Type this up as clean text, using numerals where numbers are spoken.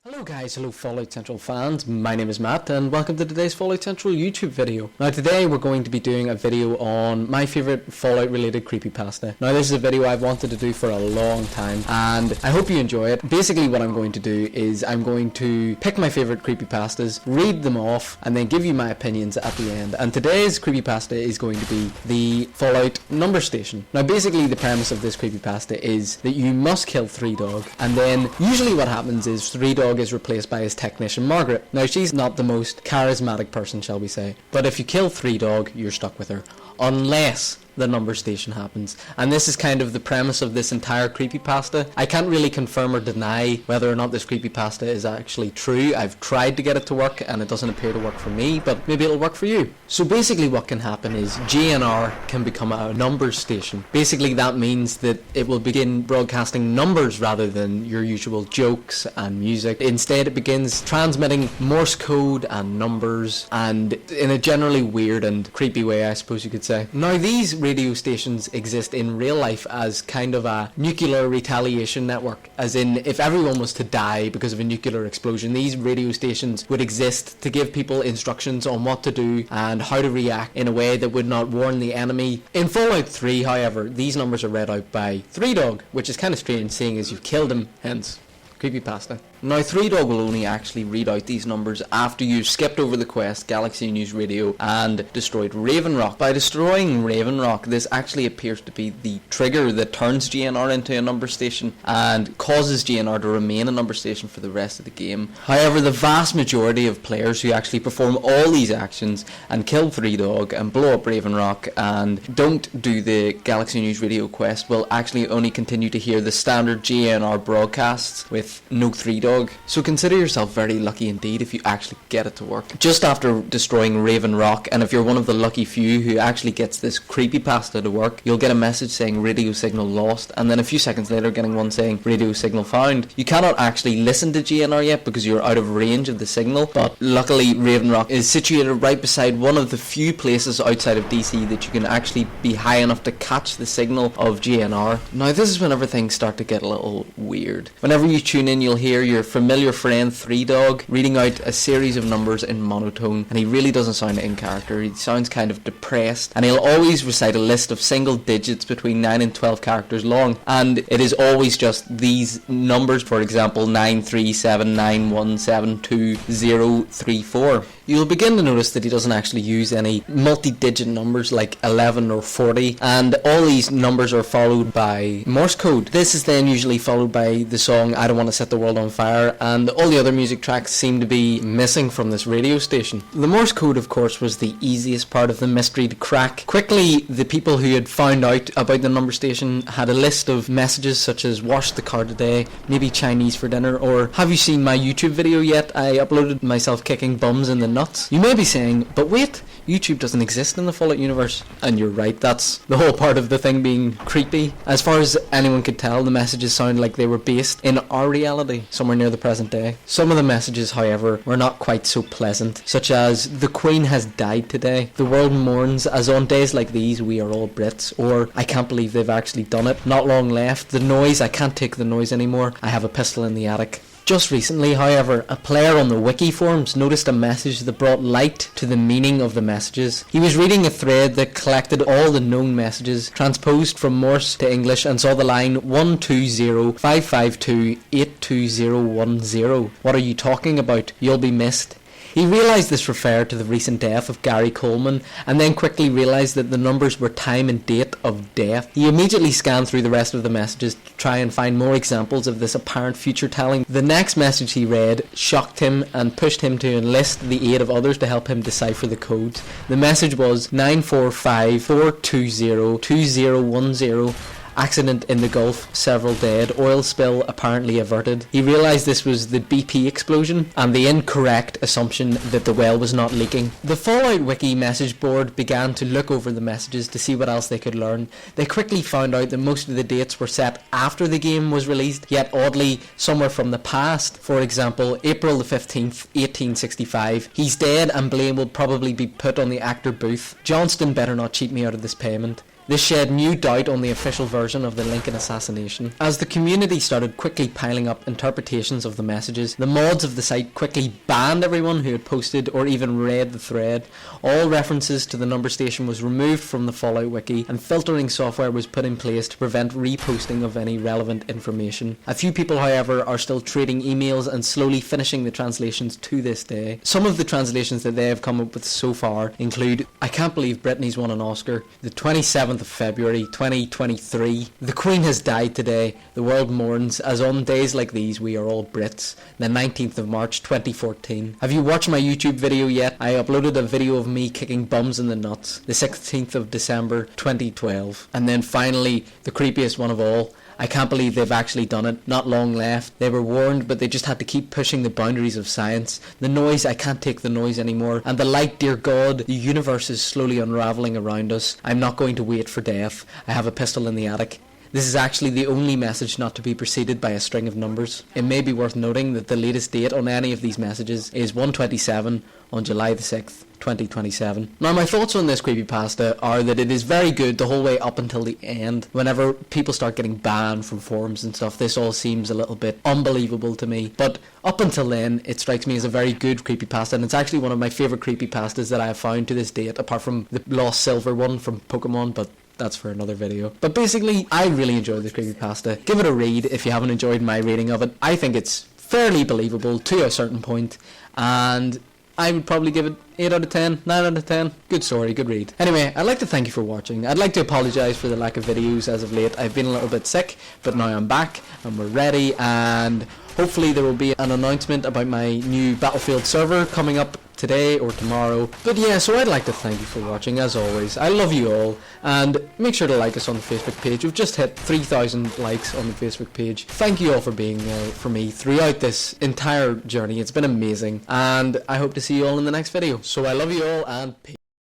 Hello guys, hello Fallout Central fans, my name is Matt and welcome to today's Fallout Central YouTube video. Now today we're going to be doing a video on my favourite Fallout related creepypasta. Now this is a video I've wanted to do for a long time and I hope you enjoy it. Basically what I'm going to do is I'm going to pick my favourite creepypastas, read them off and then give you my opinions at the end. And today's creepypasta is going to be the Fallout number station. Now basically the premise of this creepypasta is that you must kill Three Dog and then usually what happens is Three Dog is replaced by his technician Margaret. Now she's not the most charismatic person, shall we say, but if you kill Three Dog you're stuck with her unless the number station happens. And this is kind of the premise of this entire creepypasta. I can't really confirm or deny whether or not this creepypasta is actually true. I've tried to get it to work and it doesn't appear to work for me, but maybe it'll work for you. So basically what can happen is GNR can become a number station. Basically that means that it will begin broadcasting numbers rather than your usual jokes and music. Instead it begins transmitting Morse code and numbers, and in a generally weird and creepy way I suppose you could say. Now these radio stations exist in real life as kind of a nuclear retaliation network, as in if everyone was to die because of a nuclear explosion, these radio stations would exist to give people instructions on what to do and how to react in a way that would not warn the enemy. In Fallout 3 however, these numbers are read out by Three Dog, which is kind of strange seeing as you've killed him, hence creepypasta. Now Three Dog will only actually read out these numbers after you've skipped over the quest Galaxy News Radio and destroyed Raven Rock. By destroying Raven Rock, this actually appears to be the trigger that turns GNR into a number station and causes GNR to remain a number station for the rest of the game. However, the vast majority of players who actually perform all these actions and kill Three Dog and blow up Raven Rock and don't do the Galaxy News Radio quest will actually only continue to hear the standard GNR broadcasts with no Three Dog. So consider yourself very lucky indeed if you actually get it to work. Just after destroying Raven Rock, and if you're one of the lucky few who actually gets this creepypasta to work, you'll get a message saying radio signal lost, and then a few seconds later getting one saying radio signal found. You cannot actually listen to GNR yet because you're out of range of the signal, but luckily Raven Rock is situated right beside one of the few places outside of DC that you can actually be high enough to catch the signal of GNR. Now this is whenever things start to get a little weird. Whenever you tune in you'll hear your familiar friend Three Dog reading out a series of numbers in monotone, and he really doesn't sound in character. He sounds kind of depressed, and he'll always recite a list of single digits between 9 and 12 characters long, and it is always just these numbers. For example, 93791722034. You'll begin to notice that he doesn't actually use any multi-digit numbers like 11 or 40, and all these numbers are followed by Morse code. This is then usually followed by the song I Don't Want to Set the World on Fire, and all the other music tracks seem to be missing from this radio station. The Morse code of course was the easiest part of the mystery to crack. Quickly the people who had found out about the number station had a list of messages such as wash the car today, maybe Chinese for dinner, or have you seen my YouTube video yet? I uploaded myself kicking bums in the nuts. You may be saying, but wait, YouTube doesn't exist in the Fallout universe. And you're right, that's the whole part of the thing being creepy. As far as anyone could tell, the messages sound like they were based in our reality, somewhere near the present day. Some of the messages, however, were not quite so pleasant, such as, the Queen has died today, the world mourns as on days like these we are all Brits, or I can't believe they've actually done it, not long left, the noise, I can't take the noise anymore, I have a pistol in the attic. Just recently, however, a player on the wiki forums noticed a message that brought light to the meaning of the messages. He was reading a thread that collected all the known messages, transposed from Morse to English, and saw the line 12055282010. What are you talking about? You'll be missed. He realised this referred to the recent death of Gary Coleman, and then quickly realised that the numbers were time and date of death. He immediately scanned through the rest of the messages to try and find more examples of this apparent future telling. The next message he read shocked him and pushed him to enlist the aid of others to help him decipher the codes. The message was 94542021010. Accident in the Gulf, several dead, oil spill apparently averted. He realised this was the BP explosion and the incorrect assumption that the well was not leaking. The Fallout Wiki message board began to look over the messages to see what else they could learn. They quickly found out that most of the dates were set after the game was released, yet oddly some were from the past. For example, April the 15th, 1865. He's dead and blame will probably be put on the actor Booth. Johnston better not cheat me out of this payment. This shed new doubt on the official version of the Lincoln assassination. As the community started quickly piling up interpretations of the messages, the mods of the site quickly banned everyone who had posted or even read the thread. All references to the number station was removed from the Fallout wiki, and filtering software was put in place to prevent reposting of any relevant information. A few people, however, are still trading emails and slowly finishing the translations to this day. Some of the translations that they have come up with so far include: I can't believe Britney's won an Oscar. The 27th of February 2023. The Queen has died today. The world mourns, as on days like these we are all Brits. The 19th of March 2014. Have you watched my YouTube video yet? I uploaded a video of me kicking bums in the nuts. The 16th of December 2012. And then finally, the creepiest one of all. I can't believe they've actually done it. Not long left. They were warned, but they just had to keep pushing the boundaries of science. The noise, I can't take the noise anymore. And the light, dear God, the universe is slowly unravelling around us. I'm not going to wait for death. I have a pistol in the attic. This is actually the only message not to be preceded by a string of numbers. It may be worth noting that the latest date on any of these messages is 127 on July the 6th, 2027. Now, my thoughts on this creepypasta are that it is very good the whole way up until the end. Whenever people start getting banned from forums and stuff, this all seems a little bit unbelievable to me. But up until then, it strikes me as a very good creepypasta, and it's actually one of my favourite creepypastas that I have found to this date, apart from the Lost Silver one from Pokemon, but that's for another video. But basically, I really enjoyed this creepypasta. Give it a read if you haven't enjoyed my reading of it. I think it's fairly believable to a certain point, and I would probably give it 8 out of 10, 9 out of 10. Good story, good read. Anyway, I'd like to thank you for watching. I'd like to apologise for the lack of videos as of late. I've been a little bit sick, but now I'm back and we're ready, and hopefully there will be an announcement about my new Battlefield server coming up today or tomorrow. But yeah, so I'd like to thank you for watching as always. I love you all, and make sure to like us on the Facebook page. We've just hit 3,000 likes on the Facebook page. Thank you all for being there for me throughout this entire journey. It's been amazing, and I hope to see you all in the next video. So I love you all, and peace.